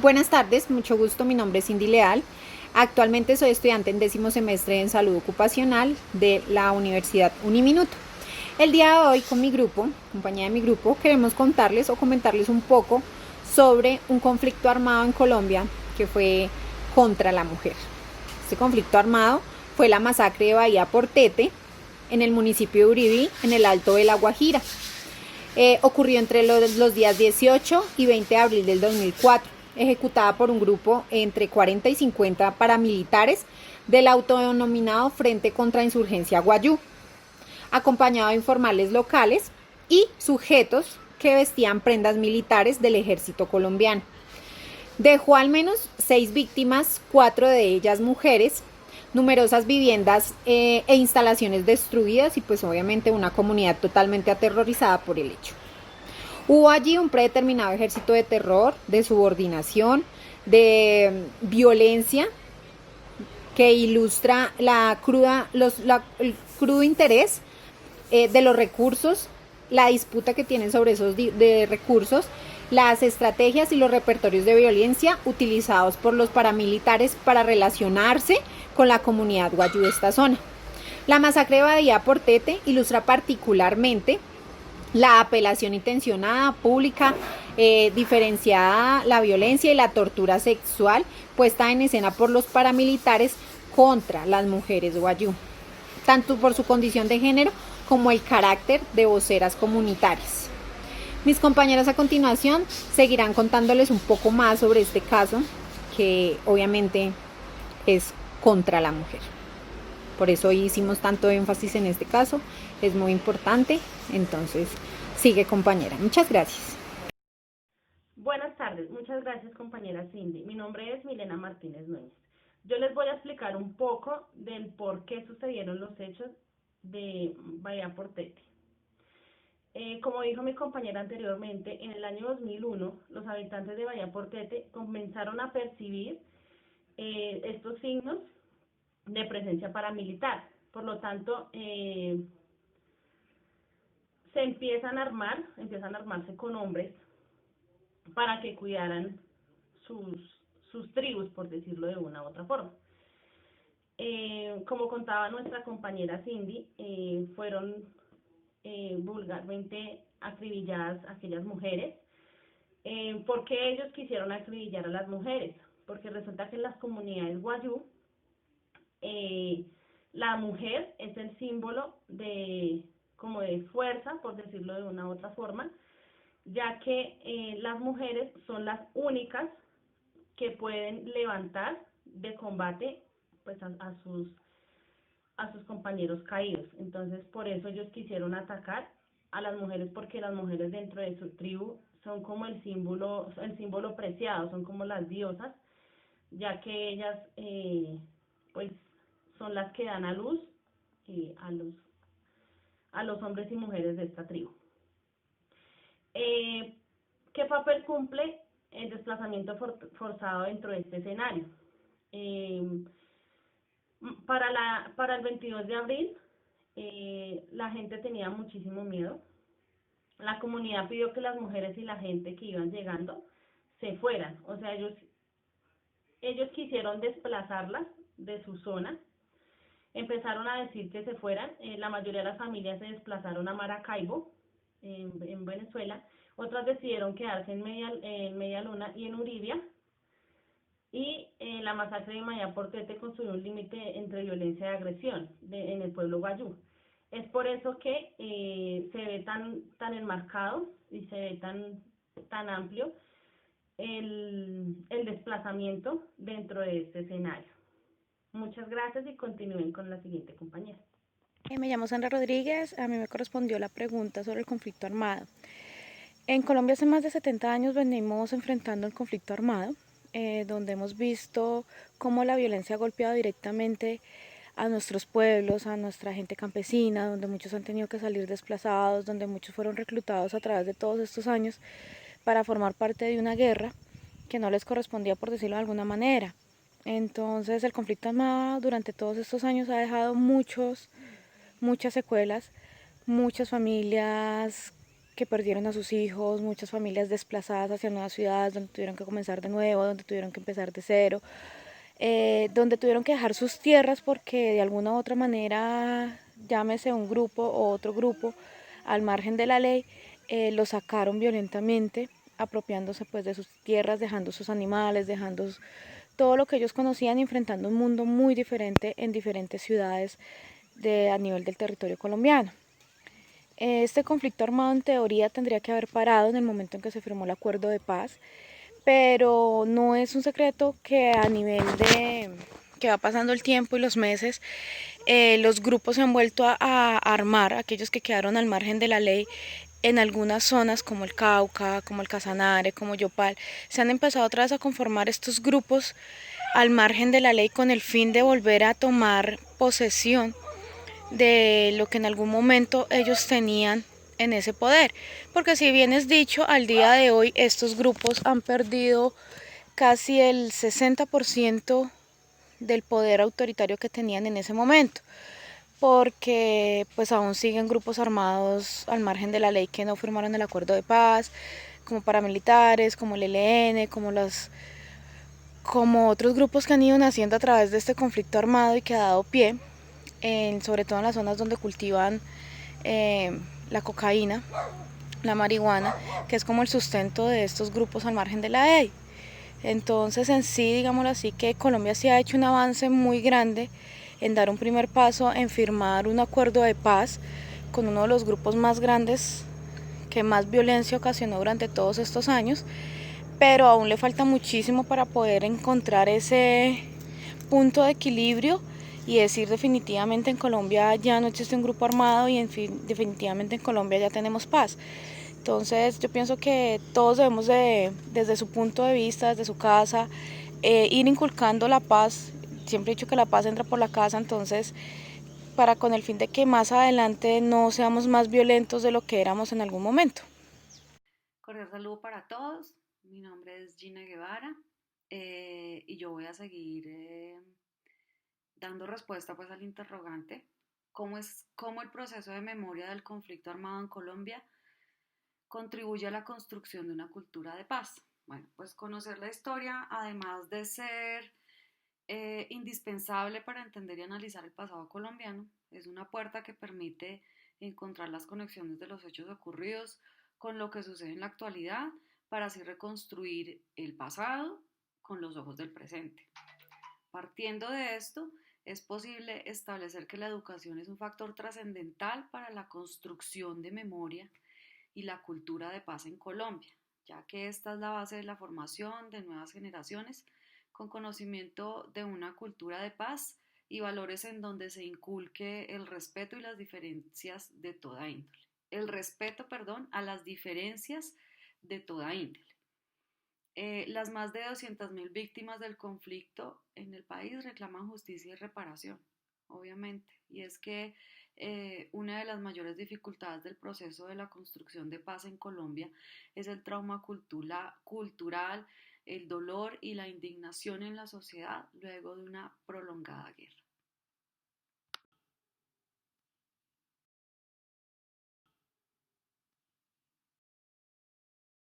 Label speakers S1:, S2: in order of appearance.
S1: Buenas tardes, mucho gusto, mi nombre es Cindy Leal. Actualmente soy estudiante en 10º semestre en salud ocupacional de la Universidad Uniminuto. El día de hoy con mi grupo, compañía de mi grupo, queremos contarles o comentarles un poco sobre un conflicto armado en Colombia que fue contra la mujer. Este conflicto armado fue la masacre de Bahía Portete en el municipio de Uribí, en el Alto de La Guajira. Ocurrió entre los días 18 y 20 de abril del 2004, ejecutada por un grupo entre 40 y 50 paramilitares del autodenominado Frente contra Insurgencia Guayú, acompañado de informales locales y sujetos que vestían prendas militares del ejército colombiano. Dejó al menos 6 víctimas, 4 de ellas mujeres, numerosas viviendas e instalaciones destruidas y pues obviamente una comunidad totalmente aterrorizada por el hecho. Hubo allí un predeterminado ejército de terror, de subordinación, de violencia que ilustra el crudo interés de los recursos, la disputa que tienen sobre esos de recursos, las estrategias y los repertorios de violencia utilizados por los paramilitares para relacionarse con la comunidad guayú de esta zona. La masacre de Bahía Portete ilustra particularmente la apelación intencionada, pública, diferenciada, la violencia y la tortura sexual puesta en escena por los paramilitares contra las mujeres guayú, tanto por su condición de género como el carácter de voceras comunitarias. Mis compañeras a continuación seguirán contándoles un poco más sobre este caso, que obviamente es contra la mujer. Por eso hoy hicimos tanto énfasis en este caso, es muy importante. Entonces, sigue compañera. Muchas gracias.
S2: Buenas tardes, muchas gracias compañera Cindy. Mi nombre es Milena Martínez Núñez. Yo les voy a explicar un poco del por qué sucedieron los hechos de Bahía Portete. Como dijo mi compañera anteriormente, en el año 2001 los habitantes de Bahía Portete comenzaron a percibir estos signos de presencia paramilitar. Por lo tanto, empiezan a armarse con hombres para que cuidaran sus tribus, por decirlo de una u otra forma. Como contaba nuestra compañera Cindy, fueron vulgarmente acribilladas aquellas mujeres. ¿Por qué ellos quisieron acribillar a las mujeres? Porque resulta que en las comunidades guayú, la mujer es el símbolo como de fuerza, por decirlo de una u otra forma, ya que las mujeres son las únicas que pueden levantar de combate pues a sus compañeros caídos. Entonces, por eso ellos quisieron atacar a las mujeres, porque las mujeres dentro de su tribu son como el símbolo preciado, son como las diosas, ya que ellas pues son las que dan a luz a los hombres y mujeres de esta tribu. ¿Qué papel cumple el desplazamiento forzado dentro de este escenario? Eh, para el 22 de abril, la gente tenía muchísimo miedo. La comunidad pidió que las mujeres y la gente que iban llegando se fueran. O sea, ellos quisieron desplazarlas de su zona. Empezaron a decir que se fueran. La mayoría de las familias se desplazaron a Maracaibo, en Venezuela. Otras decidieron quedarse en Media Luna y en Uribia. Y la masacre de Bahía Portete construyó un límite entre violencia y agresión en el pueblo guayú. Es por eso que se ve tan enmarcado y se ve tan amplio el desplazamiento dentro de este escenario. Muchas gracias y continúen con la siguiente compañera.
S3: Me llamo Sandra Rodríguez, a mí me correspondió la pregunta sobre el conflicto armado. En Colombia hace más de 70 años venimos enfrentando el conflicto armado, donde hemos visto cómo la violencia ha golpeado directamente a nuestros pueblos, a nuestra gente campesina, donde muchos han tenido que salir desplazados, donde muchos fueron reclutados a través de todos estos años para formar parte de una guerra que no les correspondía, por decirlo de alguna manera. Entonces el conflicto armado durante todos estos años ha dejado muchas secuelas, muchas familias que perdieron a sus hijos, muchas familias desplazadas hacia nuevas ciudades donde tuvieron que comenzar de nuevo, donde tuvieron que empezar de cero, donde tuvieron que dejar sus tierras porque de alguna u otra manera, llámese un grupo o otro grupo, al margen de la ley, los sacaron violentamente, apropiándose pues de sus tierras, dejando sus animales, dejando todo lo que ellos conocían y enfrentando un mundo muy diferente en diferentes ciudades a nivel del territorio colombiano. Este conflicto armado en teoría tendría que haber parado en el momento en que se firmó el acuerdo de paz, pero no es un secreto que a nivel de que va pasando el tiempo y los meses, los grupos se han vuelto a armar, aquellos que quedaron al margen de la ley en algunas zonas como el Cauca, como el Casanare, como Yopal, se han empezado otra vez a conformar estos grupos al margen de la ley con el fin de volver a tomar posesión de lo que en algún momento ellos tenían en ese poder. Porque si bien es dicho, al día de hoy estos grupos han perdido casi el 60% del poder autoritario que tenían en ese momento, porque pues aún siguen grupos armados al margen de la ley que no firmaron el acuerdo de paz, como paramilitares, como el ELN, como otros grupos que han ido naciendo a través de este conflicto armado y que ha dado pie, sobre todo en las zonas donde cultivan la cocaína, la marihuana, que es como el sustento de estos grupos al margen de la ley. Entonces en sí, digámoslo así, que Colombia sí ha hecho un avance muy grande en dar un primer paso en firmar un acuerdo de paz con uno de los grupos más grandes que más violencia ocasionó durante todos estos años, pero aún le falta muchísimo para poder encontrar ese punto de equilibrio y decir definitivamente en Colombia ya no existe un grupo armado y definitivamente en Colombia ya tenemos paz. Entonces yo pienso que todos debemos desde su punto de vista, desde su casa, ir inculcando la paz. Siempre he dicho que la paz entra por la casa, entonces para con el fin de que más adelante no seamos más violentos de lo que éramos en algún momento.
S4: Cordial saludo para todos. Mi nombre es Gina Guevara y yo voy a seguir dando respuesta pues al interrogante. ¿Cómo el proceso de memoria del conflicto armado en Colombia contribuye a la construcción de una cultura de paz? Bueno, pues conocer la historia, además de ser indispensable para entender y analizar el pasado colombiano, es una puerta que permite encontrar las conexiones de los hechos ocurridos con lo que sucede en la actualidad para así reconstruir el pasado con los ojos del presente. Partiendo de esto, es posible establecer que la educación es un factor trascendental para la construcción de memoria y la cultura de paz en Colombia, ya que esta es la base de la formación de nuevas generaciones con conocimiento de una cultura de paz y valores en donde se inculque el respeto y las diferencias de toda índole. El respeto, perdón, a las diferencias de toda índole. Las más de 200.000 víctimas del conflicto en el país reclaman justicia y reparación, obviamente. Y es que una de las mayores dificultades del proceso de la construcción de paz en Colombia es el trauma cultural, el dolor y la indignación en la sociedad luego de una prolongada guerra.